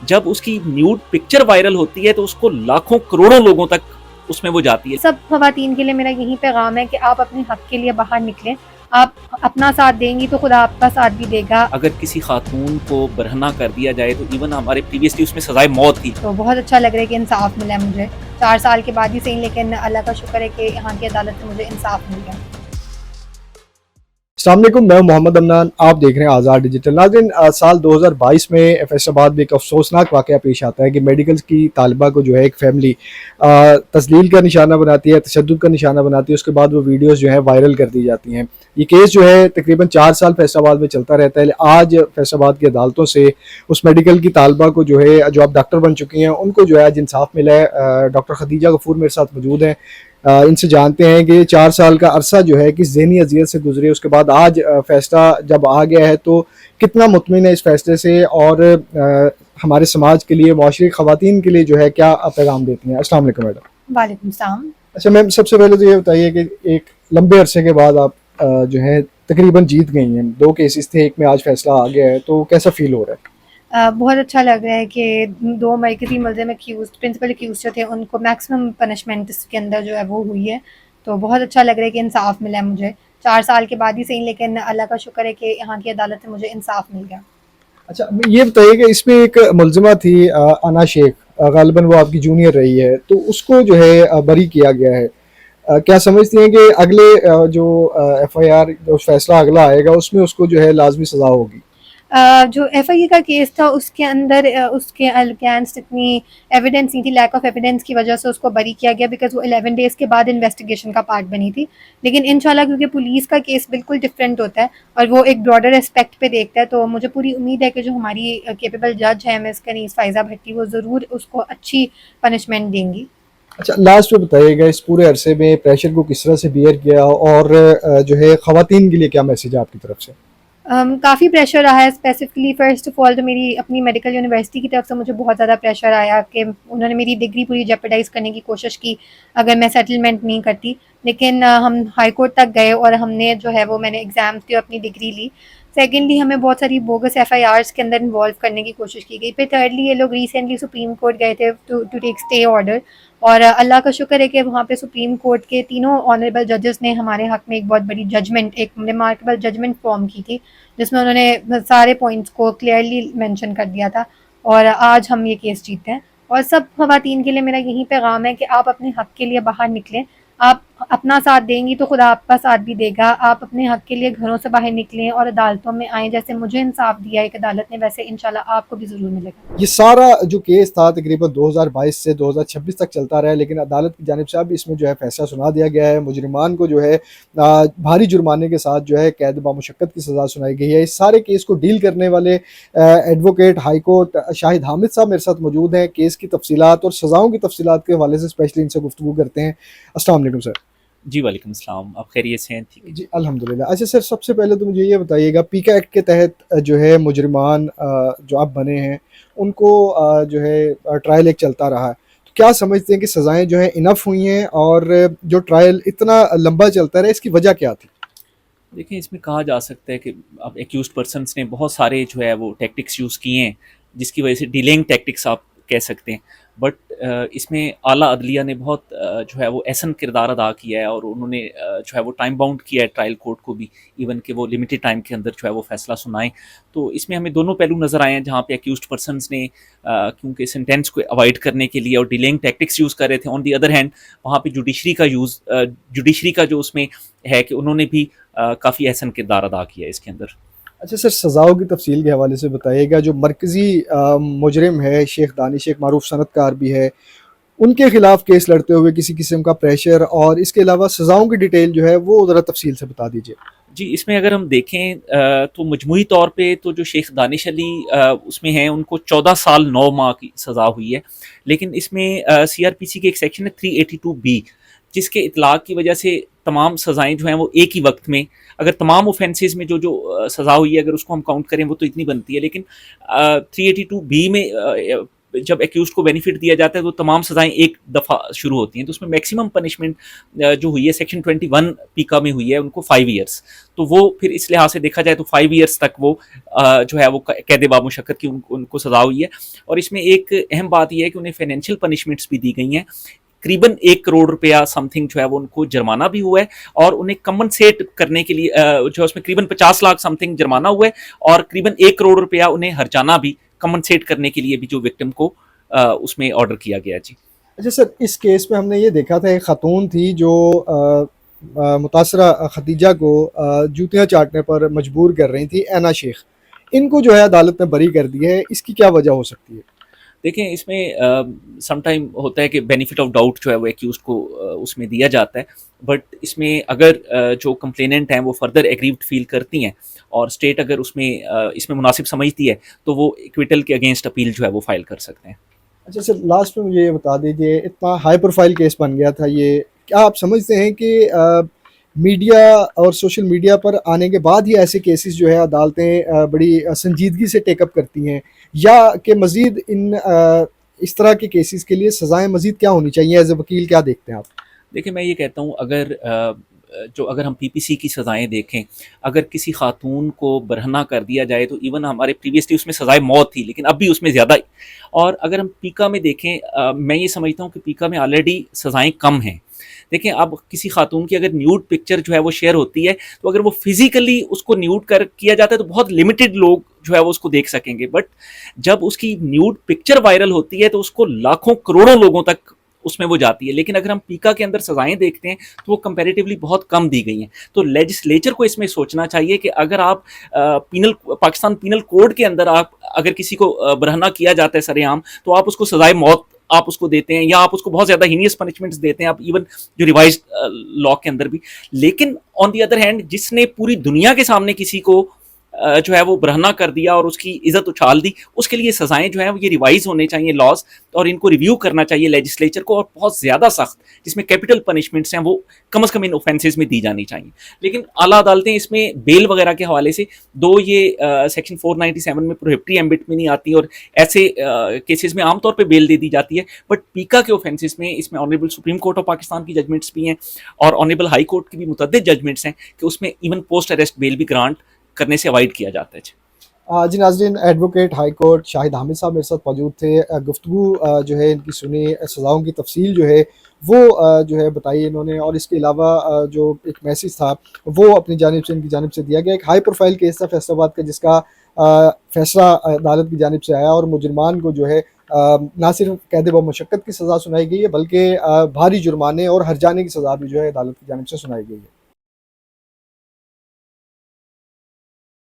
جب اس کی nude picture viral ہوتی ہے تو اس کو لاکھوں کروڑوں لوگوں تک اس میں وہ جاتی ہے. سب خواتین کے لیے میرا یہی پیغام ہے کہ آپ اپنے حق کے لیے باہر نکلیں. آپ اپنا ساتھ دیں گی تو خدا آپ کا ساتھ بھی دے گا. اگر کسی خاتون کو برہنہ کر دیا جائے تو ایون ہمارے پریویسلی اس میں سزائے موت تھی. تو بہت اچھا لگ رہا ہے کہ انصاف ملا ہے مجھے 4 سال کے بعد ہی صحیح، لیکن اللہ کا شکر ہے کہ یہاں کی عدالت سے مجھے انصاف مل گیا. السلام علیکم، میں محمد امنان، آپ دیکھ رہے ہیں آزاد ڈیجیٹل. ناظرین، سال 2022 میں فیصل آباد میں ایک افسوسناک واقعہ پیش آتا ہے کہ میڈیکل کی طالبہ کو جو ہے ایک فیملی تذلیل کا نشانہ بناتی ہے، تشدد کا نشانہ بناتی ہے. اس کے بعد وہ ویڈیوز جو ہیں وائرل کر دی جاتی ہیں. یہ کیس جو ہے تقریباً 4 سال فیصل آباد میں چلتا رہتا ہے. آج فیصل آباد کی عدالتوں سے اس میڈیکل کی طالبہ کو جو ہے، جو اب ڈاکٹر بن چکی ہیں، ان کو جو ہے آج انصاف ملا ہے. ڈاکٹر خدیجہ غفور میرے ساتھ موجود ہیں. ان سے جانتے ہیں کہ یہ 4 سال کا عرصہ جو ہے کس ذہنی اذیت سے گزرے، اس کے بعد آج فیصلہ جب آ گیا ہے تو کتنا مطمئن ہے اس فیصلے سے، اور ہمارے سماج کے لیے، معاشرے خواتین کے لیے جو ہے کیا پیغام دیتی ہیں. السلام علیکم میڈم. وعلیکم السلام. اچھا میم، سب سے پہلے تو یہ بتائیے کہ ایک لمبے عرصے کے بعد آپ جو ہے تقریباً جیت گئی ہیں. 2 کیسز تھے، ایک میں آج فیصلہ آ گیا ہے، تو کیسا فیل ہو رہا ہے؟ بہت اچھا لگ رہا ہے کہ 2 مرکزی ملزم پرنسپل ایکیوز جو تھے ان کو میکسیمم پنشمنٹ اس کے اندر جو ہے وہ ہوئی ہے. تو بہت اچھا لگ رہا ہے کہ انصاف ملا ہے مجھے 4 سال کے بعد ہی صحیح، لیکن اللہ کا شکر ہے کہ یہاں کی عدالت سے مجھے انصاف مل گیا. اچھا یہ بتائیے کہ اس میں ایک ملزمہ تھی انا شیخ، غالباً وہ آپ کی جونیئر رہی ہے، تو اس کو جو ہے بری کیا گیا ہے. کیا سمجھتی ہیں کہ اگلے جو ایف آئی آر، جو فیصلہ اگلا آئے گا، اس میں اس کو جو ہے لازمی سزا ہوگی؟ جو ایف آئی اے کا کیس تھا اس کے اندر اس کے اگینسٹ اتنی ایویڈنس نہیں تھی، لیک آف ایویڈنس کی وجہ سے اس کو بری کیا گیا، بیکاز وہ 11 ڈیز کے بعد انویسٹیگیشن کا پارٹ بنی تھی. لیکن انشاءاللہ کیونکہ پولیس کا کیس بالکل ڈفرینٹ ہوتا ہے اور وہ ایک براڈر اسپیکٹ پہ دیکھتا ہے، تو مجھے پوری امید ہے کہ جو ہماری کیپیبل جج ہے مس کنیز فائزہ بھٹی، وہ ضرور اس کو اچھی پنشمنٹ دیں گی. اچھا لاسٹ میں بتائیے گا اس پورے عرصے میں پریشر کو کس طرح سے بیئر کیا، اور جو ہے خواتین کے لیے کیا میسیج ہے آپ کی طرف سے؟ کافی پریشر رہا ہے. اسپیسیفکلی فرسٹ آف آل تو میری اپنی میڈیکل یونیورسٹی کی طرف سے مجھے بہت زیادہ پریشر آیا کہ انہوں نے میری ڈگری پوری جیپرڈائز کرنے کی کوشش کی اگر میں سیٹلمنٹ نہیں کرتی. لیکن ہم ہائی کورٹ تک گئے اور ہم نے جو ہے وہ میں نے ایگزامس دیے اور اپنی ڈگری لی. سیکنڈلی ہمیں بہت ساری بوگس ایف آئی آرس کے اندر انوالو کرنے کی کوشش کی گئی. پھر تھرڈلی یہ لوگ ریسنٹلی سپریم کورٹ گئے تھے ٹو ٹیک اسٹے آرڈر، اور اللہ کا شکر ہے کہ وہاں پہ سپریم کورٹ کے تینوں آنریبل ججز نے ہمارے حق میں ایک بہت بڑی ججمنٹ، ایک ریمارکیبل ججمنٹ فارم کی تھی، جس میں انہوں نے سارے پوائنٹس کو کلیئرلی مینشن کر دیا تھا، اور آج ہم یہ کیس جیتے ہیں. اور سب خواتین کے لیے میرا یہی پیغام ہے کہ آپ اپنے حق کے لیے باہر نکلیں. آپ اپنا ساتھ دیں گی تو خدا آپ کا ساتھ بھی دے گا. آپ اپنے حق کے لیے گھروں سے باہر نکلیں اور عدالتوں میں آئیں. جیسے مجھے انصاف دیا ایک عدالت نے، ویسے انشاءاللہ آپ کو بھی ضرور ملے گا. یہ سارا جو کیس تھا تقریباً 2022 سے 2026 تک چلتا رہا، لیکن عدالت کی جانب سے اب اس میں جو ہے فیصلہ سنا دیا گیا ہے. مجرمان کو جو ہے بھاری جرمانے کے ساتھ جو ہے قید بامشقت کی سزا سنائی گئی ہے. اس سارے کیس کو ڈیل کرنے والے ایڈوکیٹ ہائی کورٹ شاہد حامد صاحب میرے ساتھ موجود ہیں. کیس کی تفصیلات اور سزاؤں کی تفصیلات کے حوالے سے اسپیشلی ان سے گفتگو کرتے ہیں. السلام علیکم سر. جی وعلیکم السلام، آپ خیریت سے ہیں؟ ٹھیک ہے جی الحمدللہ. اچھا سر، سب سے پہلے تو مجھے یہ بتائیے گا، پیکا ایکٹ کے تحت جو ہے مجرمان جو اب بنے ہیں ان کو جو ہے ٹرائل ایک چلتا رہا ہے، تو کیا سمجھتے ہیں کہ سزائیں جو ہیں انف ہوئی ہیں، اور جو ٹرائل اتنا لمبا چلتا رہا اس کی وجہ کیا تھی؟ دیکھیں، اس میں کہا جا سکتا ہے کہ اب ایکیوزڈ پرسنس نے بہت سارے جو ہے وہ ٹیکٹکس یوز کیے ہیں، جس کی وجہ سے ڈیلینگ ٹیکٹکس آپ کہہ سکتے ہیں. بٹ اس میں اعلیٰ عدلیہ نے بہت جو ہے وہ احسن کردار ادا کیا ہے، اور انہوں نے جو ہے وہ ٹائم باؤنڈ کیا ہے ٹرائل کورٹ کو بھی، ایون کہ وہ لمیٹڈ ٹائم کے اندر جو ہے وہ فیصلہ سنائیں. تو اس میں ہمیں دونوں پہلو نظر آئے ہیں، جہاں پہ ایکیوزڈ پرسنس نے کیونکہ سینٹینس کو اوائڈ کرنے کے لیے اور ڈیلینگ ٹیکٹکس یوز کر رہے تھے، آن دی ادر ہینڈ وہاں پہ جوڈیشری کا جو اس میں ہے کہ انہوں نے بھی کافی احسن کردار ادا کیا ہے اس کے اندر. اچھا سر، سزاؤں کی تفصیل کے حوالے سے بتائیے گا. جو مرکزی مجرم ہے شیخ دانش، ایک معروف صنعت کار بھی ہے، ان کے خلاف کیس لڑتے ہوئے کسی قسم کا پریشر، اور اس کے علاوہ سزاؤں کی ڈیٹیل جو ہے وہ ذرا تفصیل سے بتا دیجیے. جی، اس میں اگر ہم دیکھیں تو مجموعی طور پہ تو جو شیخ دانش علی اس میں ہیں، ان کو 14 سال 9 ماہ کی سزا ہوئی ہے. لیکن اس میں سی آر پی سی کے ایک سیکشن ہے 382B، جس کے اطلاق کی وجہ سے تمام سزائیں جو ہیں وہ ایک ہی وقت میں، اگر تمام اوفینسز میں جو سزا ہوئی ہے اگر اس کو ہم کاؤنٹ کریں وہ تو اتنی بنتی ہے. لیکن 382B میں جب ایکیوزڈ کو بینیفٹ دیا جاتا ہے تو تمام سزائیں ایک دفعہ شروع ہوتی ہیں. تو اس میں میکسیمم پنشمنٹ جو ہوئی ہے سیکشن 21 پیکا میں ہوئی ہے ان کو 5 ایئرس. تو وہ پھر اس لحاظ سے دیکھا جائے تو 5 ایئرس تک وہ جو ہے وہ قید با مشقت کی ان کو سزا ہوئی ہے. اور اس میں ایک اہم بات یہ ہے کہ انہیں فائنینشیل پنشمنٹس بھی دی گئی ہیں. تقریباً 1 کروڑ روپیہ سم تھنگ جو ہے وہ ان کو جرمانہ بھی ہوا ہے, اور انہیں کمپنسیٹ کرنے کے لیے جو اس میں قریباً 50 لاکھ سم تھنگ جرمانہ ہوا ہے, اور قریباً 1 کروڑ روپیہ انہیں ہرجانہ بھی کمپنسیٹ کرنے کے لیے بھی جو وکٹم کو اس میں آرڈر کیا گیا. جی اچھا سر, اس کیس میں ہم نے یہ دیکھا تھا ایک خاتون تھی جو متاثرہ خدیجہ کو جوتیاں چاٹنے پر مجبور کر رہی تھی, اینا شیخ, ان کو جو ہے عدالت نے بری کر دی ہے, اس کی کیا وجہ ہو سکتی ہے؟ دیکھیں اس میں سم ٹائم ہوتا ہے کہ بینیفٹ آف ڈاؤٹ جو ہے وہ ایکیوزڈ کو اس میں دیا جاتا ہے, بٹ اس میں اگر جو کمپلیننٹ ہیں وہ فردر ایگریوڈ فیل کرتی ہیں اور اسٹیٹ اگر اس میں مناسب سمجھتی ہے تو وہ ایکویٹل کے اگینسٹ اپیل جو ہے وہ فائل کر سکتے ہیں. اچھا سر, لاسٹ میں مجھے یہ بتا دیجیے, اتنا ہائی پروفائل کیس بن گیا تھا یہ, کیا آپ سمجھتے ہیں کہ میڈیا اور سوشل میڈیا پر آنے کے بعد ہی ایسے کیسز جو ہے عدالتیں بڑی سنجیدگی سے ٹیک اپ کرتی ہیں, یا کہ مزید اس طرح کے کیسز کے لیے سزائیں مزید کیا ہونی چاہیے؟ ایز اے وکیل کیا دیکھتے ہیں آپ؟ دیکھیں میں یہ کہتا ہوں اگر ہم پی پی سی کی سزائیں دیکھیں, اگر کسی خاتون کو برہنہ کر دیا جائے تو ایون ہمارے پریویسلی اس میں سزائے موت تھی, لیکن اب بھی اس میں زیادہ. اور اگر ہم پیکا میں دیکھیں, میں یہ سمجھتا ہوں کہ پیکا میں آلریڈی سزائیں کم ہیں. دیکھیں اب کسی خاتون کی اگر نیوڈ پکچر جو ہے وہ شیئر ہوتی ہے تو اگر وہ فزیکلی اس کو نیوڈ کیا جاتا ہے تو بہت لمیٹڈ لوگ جو ہے وہ اس کو دیکھ سکیں گے, بٹ جب اس کی نیوڈ پکچر وائرل ہوتی ہے تو اس کو لاکھوں کروڑوں لوگوں تک اس میں وہ جاتی ہے. لیکن اگر ہم پیکا کے اندر سزائیں دیکھتے ہیں تو وہ کمپیریٹیولی بہت کم دی گئی ہیں. تو لیجسلیچر کو اس میں سوچنا چاہیے کہ اگر آپ پاکستان پینل کوڈ کے اندر آپ اگر کسی کو برہنہ کیا جاتا ہے سر عام, تو آپ اس کو سزائے موت آپ اس کو دیتے ہیں, یا آپ اس کو بہت زیادہ ہینیس پنشمنٹس دیتے ہیں آپ ایون جو ریوائزڈ لا کے اندر بھی. لیکن آن دی ادر ہینڈ جس نے پوری دنیا کے سامنے کسی کو جو ہے وہ برہنہ کر دیا اور اس کی عزت اچھال دی, اس کے لیے سزائیں جو ہیں یہ ریوائز ہونے چاہیے لاز, اور ان کو ریویو کرنا چاہیے لیجسلیچر کو, اور بہت زیادہ سخت جس میں کیپٹل پنشمنٹس ہیں وہ کم از کم ان اوفینسز میں دی جانی چاہیے. لیکن اعلیٰ عدالتیں اس میں بیل وغیرہ کے حوالے سے یہ سیکشن 497 میں پروہیبٹری ایمبٹ میں نہیں آتی, اور ایسے کیسز میں عام طور پہ بیل دے دی جاتی ہے. بٹ پیکا کے اوفینسز میں اس میں honourable supreme court of Pakistan کی ججمنٹس بھی ہیں, اور آنریبل ہائی کورٹ کی بھی متعدد ججمنٹس ہیں کہ اس میں ایون پوسٹ اریسٹ بیل بھی گرانٹ کرنے سے اوائڈ کیا جاتا ہے. جی ناظرین, ایڈوکیٹ ہائی کورٹ شاہد حامد صاحب میرے ساتھ موجود تھے. گفتگو جو ہے ان کی سنی, سزاؤں کی تفصیل جو ہے وہ جو ہے بتائی انہوں نے, اور اس کے علاوہ جو ایک میسیج تھا وہ اپنی جانب سے, ان کی جانب سے دیا گیا. ایک ہائی پروفائل کیس تھا فیصل آباد کا جس کا فیصلہ عدالت کی جانب سے آیا, اور مجرمان کو جو ہے نہ صرف قید و مشقت کی سزا سنائی گئی ہے بلکہ بھاری جرمانے اور ہرجانے کی سزا بھی جو ہے عدالت کی جانب سے سنائی گئی ہے.